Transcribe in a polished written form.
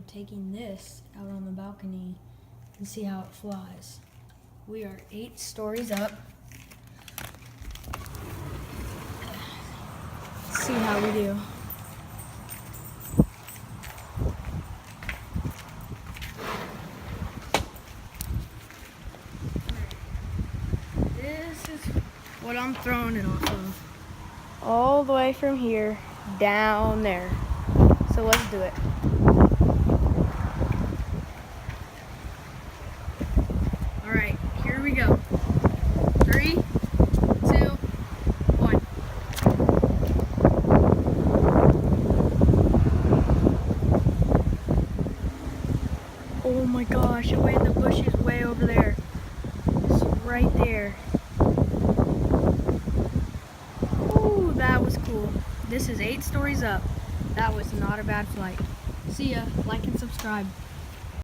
am taking this out on the balcony and see how it flies. We are 8 stories up. Let's see how we do. This is what I'm throwing it off of. All the way from here down there. So let's do it. All right, here we go. 3, 2, 1. Oh my gosh, it went in the bushes way over there. It's right there. Ooh, that was cool. This is 8 stories up. That was not a bad flight. See ya. Like and subscribe.